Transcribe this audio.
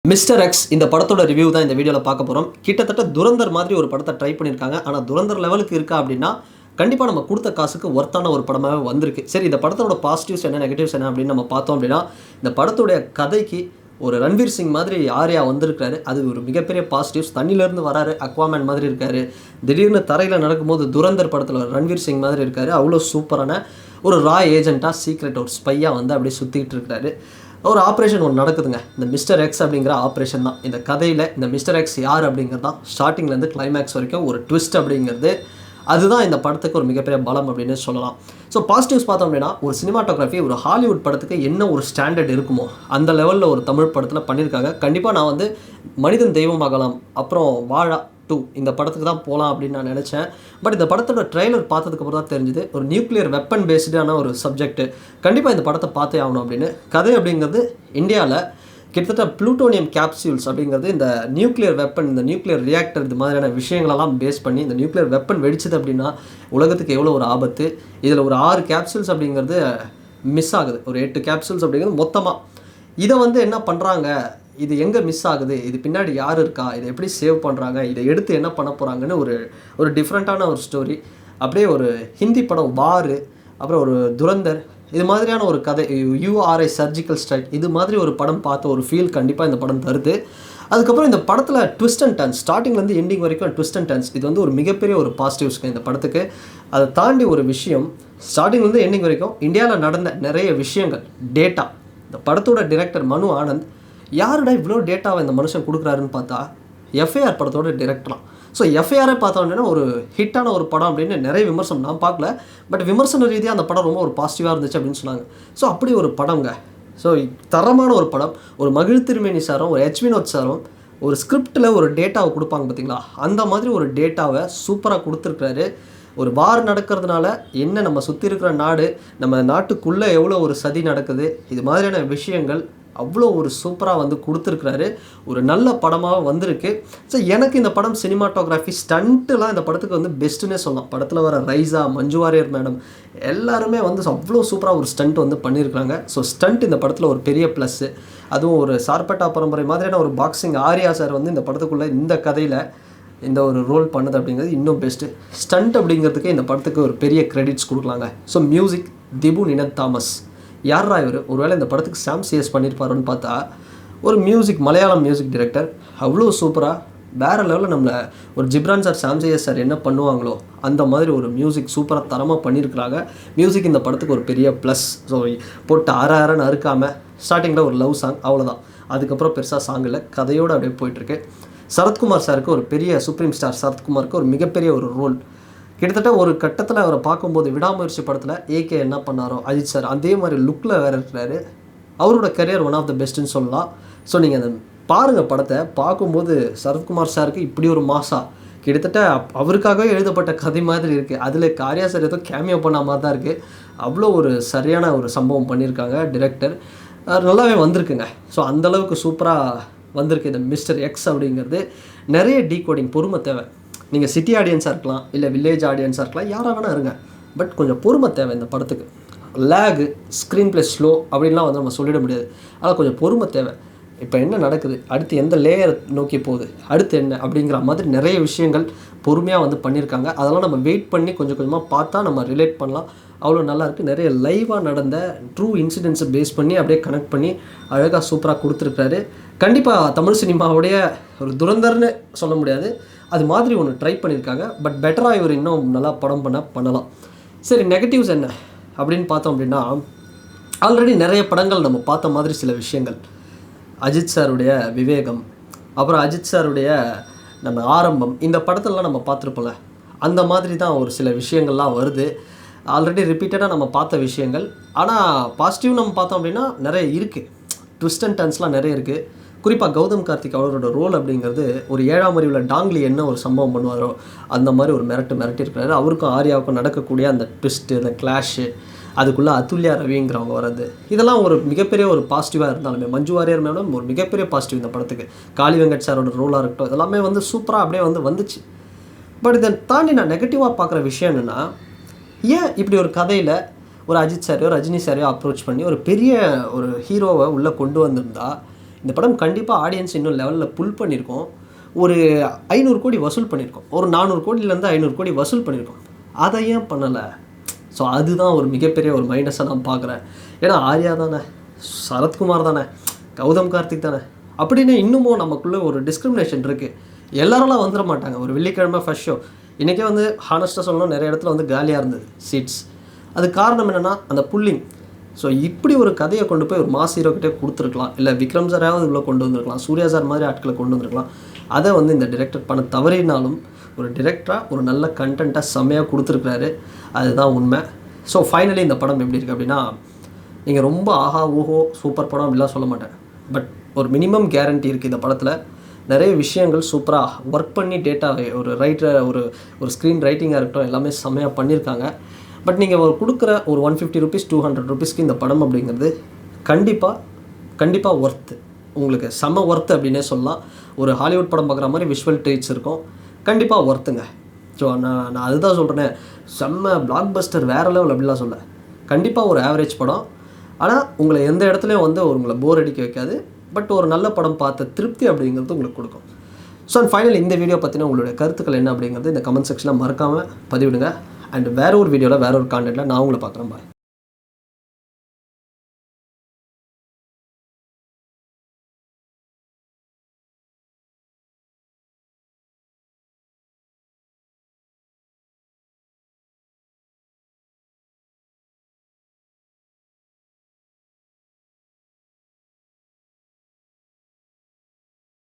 Mister X இந்த படத்தோட review தான் இந்த வீடியோவில் பார்க்க போகிறோம். கிட்டத்தட்ட துரந்தர் மாதிரி ஒரு படத்தை ட்ரை பண்ணியிருக்காங்க. ஆனால் துரந்தர் லெவலுக்கு இருக்கா அப்படின்னா கண்டிப்பாக நம்ம கொடுத்த காசுக்கு ஒர்த்தான ஒரு படமாகவே வந்திருக்கு. சரி, இந்த படத்தோட பாசிட்டிவ்ஸ் என்ன, நெகட்டிவ்ஸ் என்ன அப்படின்னு நம்ம பார்த்தோம் அப்படின்னா, இந்த படத்துடைய கதைக்கு ஒரு ரன்வீர் சிங் மாதிரி ஆர்யா வந்திருக்காரு. அது ஒரு மிகப்பெரிய பாசிட்டிவ்ஸ். தண்ணியிலேருந்து வராரு, அக்வாமேன் மாதிரி இருக்காரு. திடீர்னு தரையில் நடக்கும்போது துரந்தர் படத்தில் ரன்வீர் சிங் மாதிரி இருக்காரு. அவ்வளோ சூப்பரான ஒரு ரா ஏஜென்ட்டாக, சீக்ரெட் ஒரு ஸ்பையாக வந்து அப்படியே சுற்றிக்கிட்டு இருக்காரு. ஒரு ஆப்ரேஷன் ஒன்று நடக்குதுங்க. இந்த மிஸ்டர் எக்ஸ் அப்படிங்கிற ஆப்ரேஷன் தான் இந்த கதையில். இந்த மிஸ்டர் எக்ஸ் யார் அப்படிங்கிறது தான் ஸ்டார்டிங்லேருந்து கிளைமேக்ஸ் வரைக்கும் ஒரு ட்விஸ்ட் அப்படிங்கிறது. அதுதான் இந்த படத்துக்கு ஒரு மிகப்பெரிய பலம் அப்படின்னு சொல்லலாம். ஸோ பாசிட்டிவ்ஸ் பார்த்தோம் அப்படின்னா, ஒரு சினிமாட்டோகிராஃபி ஒரு ஹாலிவுட் படத்துக்கு என்ன ஒரு ஸ்டாண்டர்ட் இருக்குமோ அந்த லெவலில் ஒரு தமிழ் படத்தில் பண்ணியிருக்காங்க. கண்டிப்பாக நான் வந்து மனிதன் தெய்வமாகலாம், அப்புறம் வாழா 2 இந்த படத்துக்கு தான் போகலாம் அப்படின்னு நான் நினச்சேன். பட் இந்த படத்தோட ட்ரெய்லர் பார்த்ததுக்கப்புறம் தான் தெரிஞ்சுது ஒரு நியூக்ளியர் வெப்பன் பேஸ்டான ஒரு சப்ஜெக்ட். கண்டிப்பாக இந்த படத்தை பார்த்தே ஆகணும் அப்படின்னு. கதை அப்படிங்கிறது இந்தியாவில் கிட்டத்தட்ட ப்ளூட்டோனியம் கேப்சியூல்ஸ் அப்படிங்கிறது இந்த நியூக்ளியர் வெப்பன், இந்த நியூக்ளியர் ரியாக்டர், இது மாதிரியான விஷயங்களெல்லாம் பேஸ் பண்ணி இந்த நியூக்ளியர் வெப்பன் வெடிச்சது அப்படின்னா உலகத்துக்கு எவ்வளோ ஒரு ஆபத்து. இதில் ஒரு 6 கேப்சூல்ஸ் அப்படிங்கிறது மிஸ் ஆகுது. ஒரு 8 கேப்சூல்ஸ் அப்படிங்கிறது மொத்தமாக. இதை வந்து என்ன பண்ணுறாங்க, இது எங்கே மிஸ் ஆகுது, இது பின்னாடி யார் இருக்கா, இதை எப்படி சேவ் பண்ணுறாங்க, இதை எடுத்து என்ன பண்ண போகிறாங்கன்னு ஒரு டிஃப்ரெண்ட்டான ஒரு ஸ்டோரி. அப்படியே ஒரு ஹிந்தி படம் வாரு, அப்புறம் ஒரு துரந்தர், இது மாதிரியான ஒரு கதை, யூஆர்ஐ சர்ஜிக்கல் ஸ்ட்ரைக், இது மாதிரி ஒரு படம் பார்த்த ஒரு ஃபீல் கண்டிப்பாக இந்த படம் தருது. அதுக்கப்புறம் இந்த படத்தில் ட்விஸ்ட் அண்ட் டர்ன்ஸ், ஸ்டார்டிங்லேருந்து எண்டிங் வரைக்கும் ட்விஸ்ட் அண்ட் டர்ன்ஸ், இது வந்து ஒரு மிகப்பெரிய ஒரு பாசிட்டிவ்ஸ்க்கு இந்த படத்துக்கு. அதை தாண்டி ஒரு விஷயம், ஸ்டார்டிங்லேருந்து எண்டிங் வரைக்கும் இந்தியாவில் நடந்த நிறைய விஷயங்கள், டேட்டா. இந்த படத்தோட டிரெக்டர் மனு ஆனந்த் யாருடா இவ்வளோ டேட்டாவை இந்த மனுஷன் கொடுக்குறாருன்னு பார்த்தா எஃப்ஐஆர் படத்தோட டிரெக்டராக. ஸோ எஃப்ஐஆரை பார்த்தோம் அப்படின்னா ஒரு ஹிட்டான ஒரு படம் அப்படின்னு நிறைய விமர்சனம் நான் பார்க்கல. பட் விமர்சன ரீதியாக அந்த படம் ரொம்ப ஒரு பாசிட்டிவாக இருந்துச்சு அப்படின்னு சொன்னாங்க. ஸோ அப்படி ஒரு படங்க. ஸோ தரமான ஒரு படம். ஒரு மகிழ் திருமேனி சாரும் ஒரு எச் வினோத் சாரும் ஒரு ஸ்கிரிப்டில் ஒரு டேட்டாவை கொடுப்பாங்க பார்த்தீங்களா, அந்த மாதிரி ஒரு டேட்டாவை சூப்பராக கொடுத்துருக்காரு. ஒரு வார் நடக்கிறதுனால என்ன, நம்ம சுற்றி இருக்கிற நாடு, நம்ம நாட்டுக்குள்ளே எவ்வளோ ஒரு சதி நடக்குது, இது மாதிரியான விஷயங்கள் அவ்வளோ ஒரு சூப்பராக வந்து கொடுத்துருக்குறாரு. ஒரு நல்ல படமாக வந்திருக்கு. ஸோ எனக்கு இந்த படம் சினிமாட்டோகிராஃபி, ஸ்டண்ட்டுலாம் இந்த படத்துக்கு வந்து பெஸ்ட்டுன்னே சொல்லலாம். படத்தில் வர ரைஸா, மஞ்சு வாரியர் மேடம் எல்லாருமே வந்து அவ்வளோ சூப்பராக ஒரு ஸ்டண்ட் வந்து பண்ணியிருக்காங்க. ஸோ ஸ்டண்ட் இந்த படத்தில் ஒரு பெரிய ப்ளஸ்ஸு. அதுவும் ஒரு சார்பட்டா பரம்பரை மாதிரியான ஒரு பாக்ஸிங் ஆர்யா சார் வந்து இந்த படத்துக்குள்ளே இந்த கதையில் இந்த ஒரு ரோல் பண்ணுது அப்படிங்கிறது இன்னும் பெஸ்ட்டு. ஸ்டண்ட் அப்படிங்கிறதுக்கு இந்த படத்துக்கு ஒரு பெரிய கிரெடிட்ஸ் கொடுக்கலாங்க. ஸோ மியூசிக் திபு நினத் தாமஸ். யாரா இவர், ஒருவேளை இந்த படத்துக்கு சாம் சிஎஸ் பண்ணியிருப்பாருன்னு பார்த்தா ஒரு மியூசிக், மலையாளம் மியூசிக் டைரக்டர். அவ்வளோ சூப்பராக வேறு லெவலில் நம்மளை ஒரு ஜிப்ரான் சார், சாம் சிஎஸ் சார் என்ன பண்ணுவாங்களோ அந்த மாதிரி ஒரு மியூசிக் சூப்பராக தரமாக பண்ணியிருக்கிறாங்க. மியூசிக் இந்த படத்துக்கு ஒரு பெரிய ப்ளஸ். ஸோ போட்டு அறன்னு அறுக்காமல் ஸ்டார்டிங்கில் ஒரு லவ் சாங், அவ்வளோதான். அதுக்கப்புறம் பெருசாக சாங் இல்லை, கதையோடு அப்படியே போயிட்டுருக்கு. சரத்குமார் சாருக்கு ஒரு பெரிய சூப்ரீம் ஸ்டார் சரத்குமாருக்கு ஒரு மிகப்பெரிய ஒரு ரோல். கிட்டத்தட்ட ஒரு கட்டத்தில் அவரை பார்க்கும்போது விடாமுயற்சி படத்தில் ஏகே என்ன பண்ணாரோ அஜித் சார் அதே மாதிரி லுக்கில் வேறு இருக்கிறாரு. அவரோட கரியர் ஒன் ஆஃப் த பெஸ்ட்டுன்னு சொல்லலாம். ஸோ நீங்கள் அந்த பாருங்கள், படத்தை பார்க்கும்போது சரத்குமார் சாருக்கு இப்படி ஒரு மாசா, கிட்டத்தட்ட அவருக்காகவே எழுதப்பட்ட கதை மாதிரி இருக்குது. அதில் காரியா சார் ஏதோ கேமியோ பண்ண மாதிரி தான் இருக்குது. அவ்வளோ ஒரு சரியான ஒரு சம்பவம் பண்ணியிருக்காங்க டிரெக்டர். நல்லாவே வந்திருக்குங்க. ஸோ அந்தளவுக்கு சூப்பராக வந்திருக்கு இந்த மிஸ்டர் எக்ஸ் அப்படிங்கிறது. நிறைய டீகோடிங், பொறுமை தேவை. நீங்கள் சிட்டி ஆடியன்ஸாக இருக்கலாம், இல்லை வில்லேஜ் ஆடியன்ஸாக இருக்கலாம், யாராக வேணால் இருங்க. பட் கொஞ்சம் பொறுமை தேவை இந்த படத்துக்கு. லேகு, ஸ்க்ரீன் ப்ளே ஸ்லோ அப்படின்லாம் வந்து நம்ம சொல்லிட முடியாது. ஆனால் கொஞ்சம் பொறுமை தேவை. இப்போ என்ன நடக்குது, அடுத்து எந்த லேயர் நோக்கி போகுது, அடுத்து என்ன அப்படிங்கிற மாதிரி நிறைய விஷயங்கள் பொறுமையாக வந்து பண்ணியிருக்காங்க. அதெல்லாம் நம்ம வெயிட் பண்ணி கொஞ்சம் கொஞ்சமாக பார்த்தா நம்ம ரிலேட் பண்ணலாம். அவ்வளோ நல்லாயிருக்கு. நிறைய லைவாக நடந்த ட்ரூ இன்சிடென்ட்ஸை பேஸ் பண்ணி அப்படியே கனெக்ட் பண்ணி அழகாக சூப்பராக கொடுத்துருக்காரு. கண்டிப்பாக தமிழ் சினிமாவுடைய ஒரு துரந்தர்னு சொல்ல முடியாது, அது மாதிரி ஒன்று ட்ரை பண்ணியிருக்காங்க. பட் பெட்டராக இவர் இன்னும் நல்லா படம் பண்ணலாம். சரி, நெகட்டிவ்ஸ் என்ன அப்படின்னு பார்த்தோம் அப்படின்னா, ஆல்ரெடி நிறைய படங்கள் நம்ம பார்த்த மாதிரி சில விஷயங்கள். அஜித் சாருடைய விவேகம், அப்புறம் அஜித் சாருடைய நம்ம ஆரம்பம், இந்த படத்துலலாம் நம்ம பார்த்துருப்போம்ல, அந்த மாதிரி தான் ஒரு சில விஷயங்கள்லாம் வருது. ஆல்ரெடி ரிப்பீட்டடாக நம்ம பார்த்த விஷயங்கள். ஆனால் பாசிட்டிவ் நம்ம பார்த்தோம் அப்படின்னா நிறைய இருக்குது. ட்விஸ்ட் அண்ட் டர்ன்ஸ்லாம் நிறைய இருக்குது. குறிப்பாக கௌதம் கார்த்திக் அவரோட ரோல் அப்படிங்கிறது ஒரு 7ஆம் அறிவில் டாங்லி என்ன ஒரு சம்பவம் பண்ணுவாரோ அந்த மாதிரி ஒரு மிரட்டியிருக்கிறாரு. அவருக்கும் ஆர்யாவுக்கும் நடக்கக்கூடிய அந்த ட்விஸ்ட்டு, அந்த கிளாஷு, அதுக்குள்ளே அதுல்யா ரவிங்கிறவங்க வர்றது, இதெல்லாம் ஒரு மிகப்பெரிய ஒரு பாசிட்டிவாக இருந்தாலுமே மஞ்சு வாரியர் மேடம் ஒரு மிகப்பெரிய பாசிட்டிவ் இந்த படத்துக்கு. காளி வெங்கட் சாரோட ரோலாக இருக்கட்டும், இதெல்லாமே வந்து சூப்பராக அப்படியே வந்துச்சு. பட் இதை தாண்டி நான் நெகட்டிவாக பார்க்குற விஷயம் என்னென்னா, ஏன் இப்படி ஒரு கதையில் ஒரு அஜித் சாரையோ ரஜினி சாரையோ அப்ரோச் பண்ணி ஒரு பெரிய ஒரு ஹீரோவை உள்ளே கொண்டு வந்திருந்தா இந்த படம் கண்டிப்பாக ஆடியன்ஸ் இன்னும் லெவலில் புல் பண்ணியிருக்கோம். ஒரு 500 கோடி வசூல் பண்ணியிருக்கோம். ஒரு 400 கோடியிலேருந்து 500 கோடி வசூல் பண்ணியிருக்கோம். அதை ஏன் பண்ணலை? ஸோ அதுதான் ஒரு மிகப்பெரிய ஒரு மைனஸாக நான் பார்க்குறேன். ஏன்னா ஆர்யா தானே, சரத்குமார் தானே, கௌதம் கார்த்திக் தானே அப்படின்னு இன்னமும் நமக்குள்ளே ஒரு டிஸ்கிரிமினேஷன் இருக்குது. எல்லாரெல்லாம் வந்துட மாட்டாங்க. ஒரு வெள்ளிக்கிழமை ஃபர்ஸ்ட் ஷோ இன்றைக்கே வந்து ஹானஸ்ட்டாக சொல்லணும், நிறைய இடத்துல வந்து காலியாக இருந்தது சீட்ஸ். அது காரணம் என்னென்னா அந்த புல்லிங். ஸோ இப்படி ஒரு கதையை கொண்டு போய் ஒரு மாஸ் ஹீரோக்கிட்டே கொடுத்துருக்கலாம், இல்லை விக்ரம் சாராவது இவ்வளோ கொண்டு வந்திருக்கலாம், சூர்யா சார் மாதிரி ஆட்களை கொண்டு வந்திருக்கலாம். அதை வந்து இந்த டிரெக்டர் பண்ண தவறினாலும் ஒரு டிரெக்டராக ஒரு நல்ல கண்டென்ட்டாக செம்மையாக கொடுத்துருக்குறாரு. அதுதான் உண்மை. ஸோ ஃபைனலி இந்த படம் எப்படி இருக்குது அப்படின்னா, நீங்கள் ரொம்ப ஆஹா ஊஹோ சூப்பர் படம் அப்படிலாம் சொல்ல மாட்டேன். பட் ஒரு மினிமம் கேரண்டி இருக்குது இந்த படத்தில். நிறைய விஷயங்கள் சூப்பராக ஒர்க் பண்ணி ஒரு ரைட்டர் ஒரு ஸ்க்ரீன் ரைட்டிங்காக இருக்கட்டும் எல்லாமே செம்மையாக பண்ணியிருக்காங்க. பட் நீங்கள் கொடுக்குற ஒரு 150 ருபீஸ் 200 ருபீஸ்க்கு இந்த படம் அப்படிங்கிறது கண்டிப்பாக ஒர்த்து, உங்களுக்கு செம்ம ஒர்த்து அப்படின்னே சொல்லலாம். ஒரு ஹாலிவுட் படம் பார்க்குற மாதிரி விஷுவல் ட்ரீட்ஸ் இருக்கும், கண்டிப்பாக ஒர்த்துங்க. ஸோ நான் அதுதான் சொல்கிறேன், செம்ம பிளாக் பஸ்டர் வேறு லெவல் அப்படிலாம் சொல்ல. கண்டிப்பாக ஒரு ஆவரேஜ் படம், ஆனால் உங்களை எந்த இடத்துலையும் வந்து உங்களை போர் அடிக்க வைக்காது. பட் ஒரு நல்ல படம் பார்த்த திருப்தி அப்படிங்கிறது உங்களுக்கு கொடுக்கும். ஸோ அண்ட் ஃபைனல் இந்த வீடியோ பற்றின உங்களுடைய கருத்துக்கள் என்ன அப்படிங்கிறது இந்த கமெண்ட் செக்ஷனில் மறக்காமல் பதிவிடுங்க. அண்ட் வேற ஒரு வீடியோவில் வேற ஒரு கான்டென்ட்டில் நான் உங்களை பார்க்குறேன். பாய்.